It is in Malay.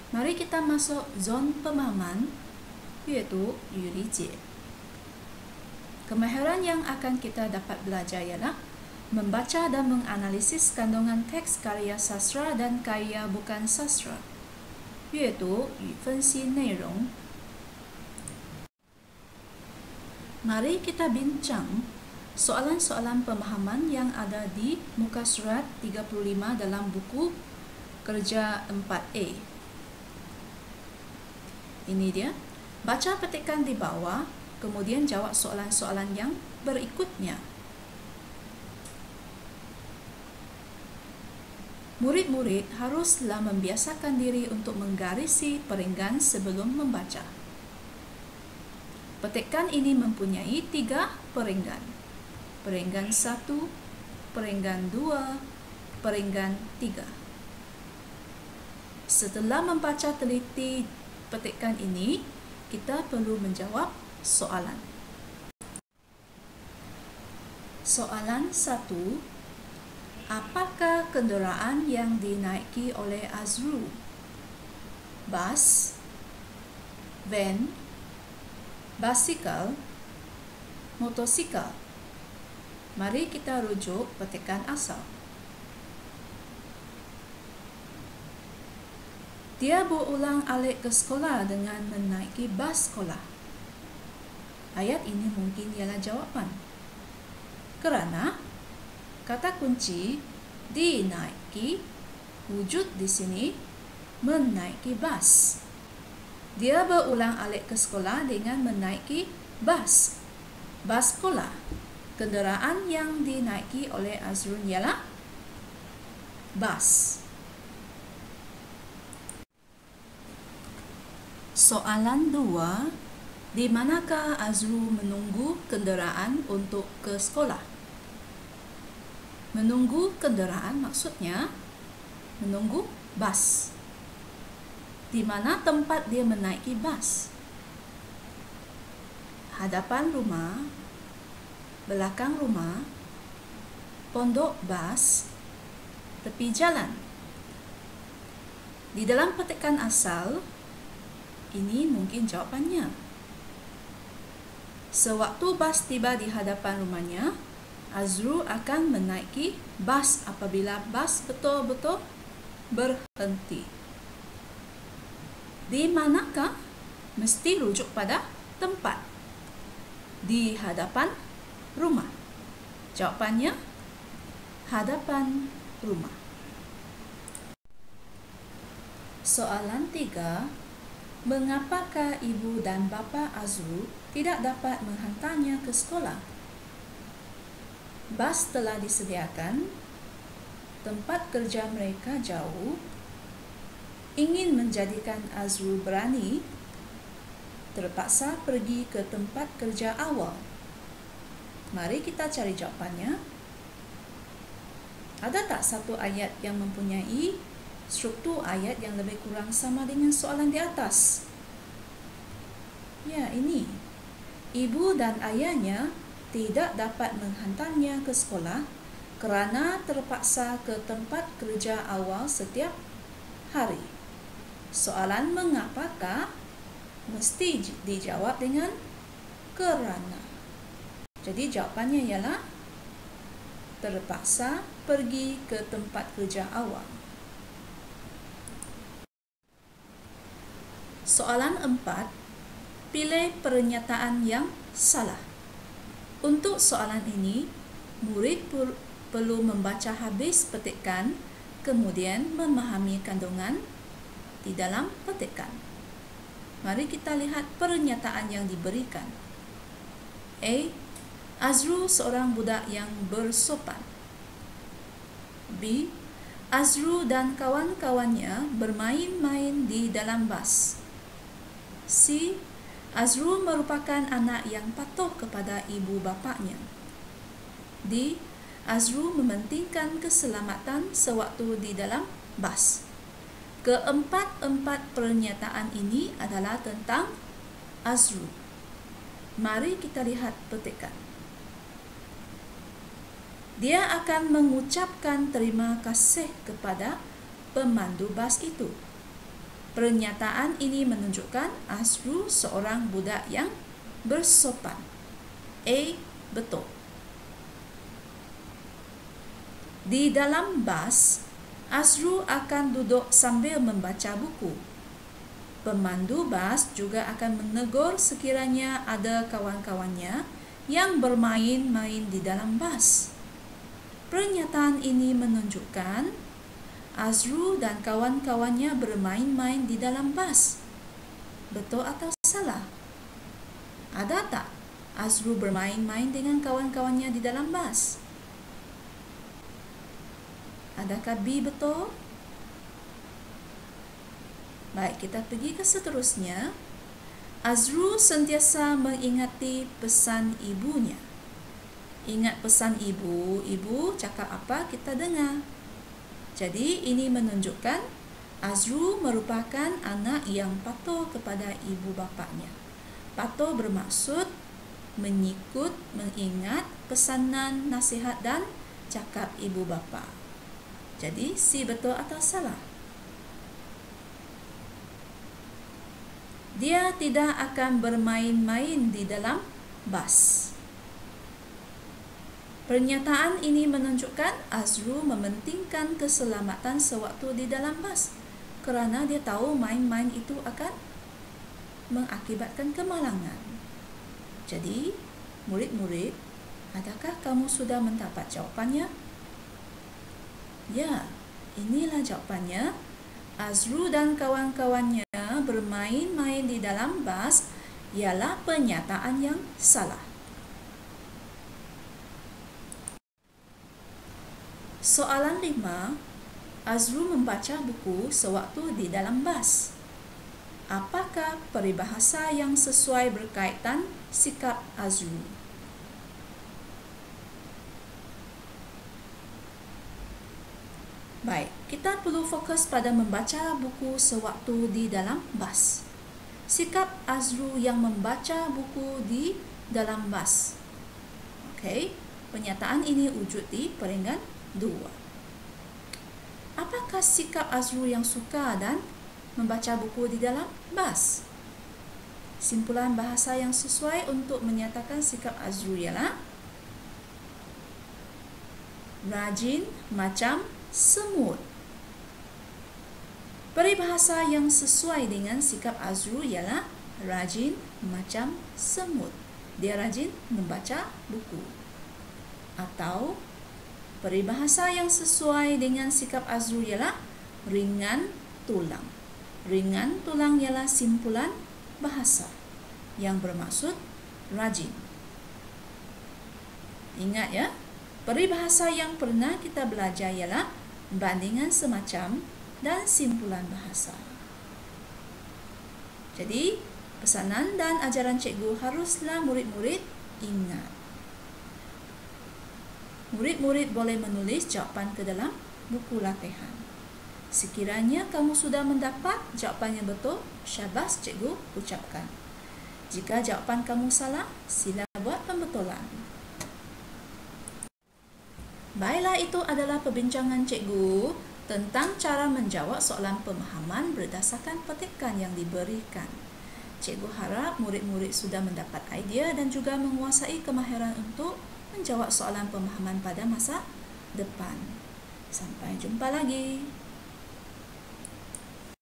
Mari kita masuk zon pemahaman, iaitu Yulijie. Kemahiran yang akan kita dapat belajar ialah membaca dan menganalisis kandungan teks karya sastra dan karya bukan sastra, iaitu Yufensi Neirong. Mari kita bincang soalan-soalan pemahaman yang ada di muka surat 35 dalam buku kerja 4A. Ini dia. Baca petikan di bawah, kemudian jawab soalan-soalan yang berikutnya. Murid-murid haruslah membiasakan diri untuk menggarisi perenggan sebelum membaca. Petikan ini mempunyai 3 perenggan. Perenggan 1, perenggan 2, perenggan 3. Setelah membaca teliti petikan ini, kita perlu menjawab soalan. Soalan 1. Apakah kenderaan yang dinaiki oleh Azrul? Bas, van, basikal, motosikal? Mari kita rujuk petikan asal. Dia berulang-alik ke sekolah dengan menaiki bas sekolah. Ayat ini mungkin ialah jawapan. Kerana kata kunci dinaiki wujud di sini menaiki bas. Dia berulang-alik ke sekolah dengan menaiki bas. Bas sekolah. Kenderaan yang dinaiki oleh Azrul ialah bas. Soalan 2. Di manakah Azrul menunggu kenderaan untuk ke sekolah? Menunggu kenderaan maksudnya menunggu bas. Di mana tempat dia menaiki bas? Hadapan rumah, belakang rumah, pondok bas, tepi jalan. Di dalam petikan asal, ini mungkin jawapannya. Sewaktu bas tiba di hadapan rumahnya, Azrul akan menaiki bas apabila bas betul-betul berhenti. Di manakah? Mesti rujuk pada tempat. Di hadapan rumah. Jawapannya hadapan rumah. Soalan 3. Mengapakah ibu dan bapa Azrul tidak dapat menghantarnya ke sekolah? Bas telah disediakan, tempat kerja mereka jauh, ingin menjadikan Azrul berani, terpaksa pergi ke tempat kerja awal. Mari kita cari jawapannya. Ada tak satu ayat yang mempunyai struktur ayat yang lebih kurang sama dengan soalan di atas? Ya, ini. Ibu dan ayahnya tidak dapat menghantarnya ke sekolah kerana terpaksa ke tempat kerja awal setiap hari. Soalan mengapakah mesti dijawab dengan kerana. Jadi jawapannya ialah terpaksa pergi ke tempat kerja awal. Soalan 4. Pilih pernyataan yang salah. Untuk soalan ini, murid perlu membaca habis petikan, kemudian memahami kandungan di dalam petikan. Mari kita lihat pernyataan yang diberikan. A. Azrul seorang budak yang bersopan. B. Azrul dan kawan-kawannya bermain-main di dalam bas. C. Azrul merupakan anak yang patuh kepada ibu bapanya. D. Azrul mementingkan keselamatan sewaktu di dalam bas. Keempat-empat pernyataan ini adalah tentang Azrul. Mari kita lihat petikan. Dia akan mengucapkan terima kasih kepada pemandu bas itu. Pernyataan ini menunjukkan Azrul seorang budak yang bersopan. A. Betul. Di dalam bas, Azrul akan duduk sambil membaca buku. Pemandu bas juga akan menegur sekiranya ada kawan-kawannya yang bermain-main di dalam bas. Pernyataan ini menunjukkan Azrul dan kawan-kawannya bermain-main di dalam bas. Betul atau salah? Ada tak Azrul bermain-main dengan kawan-kawannya di dalam bas? Adakah B betul? Baik, kita pergi ke seterusnya. Azrul sentiasa mengingati pesan ibunya. Ingat pesan ibu, ibu cakap apa kita dengar. Jadi ini menunjukkan Azrul merupakan anak yang patuh kepada ibu bapanya. Patuh bermaksud mengikut, mengingat pesanan, nasihat dan cakap ibu bapa. Jadi C betul atau salah? Dia tidak akan bermain-main di dalam bas. Pernyataan ini menunjukkan Azrul mementingkan keselamatan sewaktu di dalam bas kerana dia tahu main-main itu akan mengakibatkan kemalangan. Jadi, murid-murid, adakah kamu sudah mendapat jawapannya? Ya, inilah jawapannya. Azrul dan kawan-kawannya bermain-main di dalam bas ialah pernyataan yang salah. Soalan 5. Azrul membaca buku sewaktu di dalam bas. Apakah peribahasa yang sesuai berkaitan sikap Azrul? Baik, kita perlu fokus pada membaca buku sewaktu di dalam bas. Sikap Azrul yang membaca buku di dalam bas. Okey, pernyataan ini wujud di peringkat 2. Apakah sikap Azrul yang suka dan membaca buku di dalam bas? Simpulan bahasa yang sesuai untuk menyatakan sikap Azrul ialah rajin macam semut. Peribahasa yang sesuai dengan sikap Azrul ialah rajin macam semut. Dia rajin membaca buku. Atau peribahasa yang sesuai dengan sikap Azrul ialah ringan tulang. Ringan tulang ialah simpulan bahasa yang bermaksud rajin. Ingat ya, peribahasa yang pernah kita belajar ialah bandingan semacam dan simpulan bahasa. Jadi, pesanan dan ajaran cikgu haruslah murid-murid ingat. Murid-murid boleh menulis jawapan ke dalam buku latihan. Sekiranya kamu sudah mendapat jawapan yang betul, syabas cikgu ucapkan. Jika jawapan kamu salah, sila buat pembetulan. Baiklah, itu adalah perbincangan cikgu tentang cara menjawab soalan pemahaman berdasarkan petikan yang diberikan. Cikgu harap murid-murid sudah mendapat idea dan juga menguasai kemahiran untuk menjawab soalan pemahaman pada masa depan. Sampai jumpa lagi.